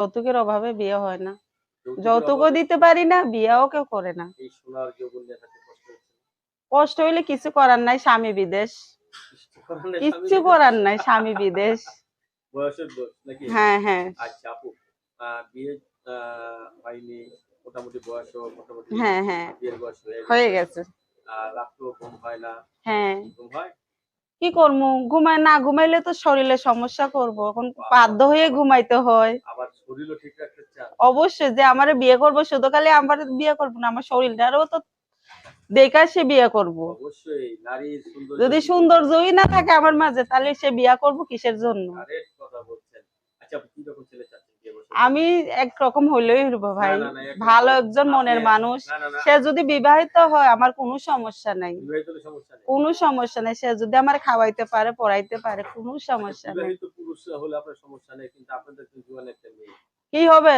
যৌতুকের অভাবে বিয়ে হয় না, যৌতুকের যৌতুকও অভাবে দিতে পারি না, বিয়েও কেউ করে না। এই সোনার যৌবন নিয়ে থাকতে কষ্ট হচ্ছে? কষ্ট হইলে কিছু করার নাই, স্বামী বিদেশ। কিচ্ছু করার নাই, স্বামী বিদেশ। বয়সের দোষ নাকি? হ্যাঁ হ্যাঁ আচ্ছা আপু, বিয়ে হয়নি, মোটামুটি বয়সও মোটামুটি হ্যাঁ হ্যাঁ বিয়ের বয়স হয়ে গেছে। রাত্রেও ঘুম হয় না? হ্যাঁ, ঘুম হয়? কি করবো, না ঘুমাইলে তো শরীরে সমস্যা করবো, এখন বাধ্য হয়ে ঘুমাইতে হয়। আবার শরীরও ঠিক রাখতে চান? অবশ্যই, যে আমার বিয়ে করবো শুধু খালি আমার বিয়ে করবো না, আমার শরীরটারও তো দেখা সে বিয়ে করবো। অবশ্যই নারীর সৌন্দর্য যদি সৌন্দর্যই না থাকে আমার মাঝে, তাহলে সে বিয়ে করবো কিসের জন্য? কারেক্ট কথা বলছেন। আচ্ছা আপু, কি রকম ছেলে চাচ্ছেন বিয়ে বসে? আমি একরকম হইলেই হইব ভাই, না, না, ভালো একজন মনের মানুষ। না। সে যদি বিবাহিত হয় আমার কোনো সমস্যা নাই, বিবাহিত হলে সমস্যা নেই? কোনো সমস্যা নাই। সে যদি আমার খাওয়াইতে পারে, পড়াইতে পারে, কোনো সমস্যা নাই। বিবাহিত পুরুষ হলে আপনার সমস্যা নেই, কিন্তু আপনাদের তো জীবনে একটা মেয়ে। কি হবে?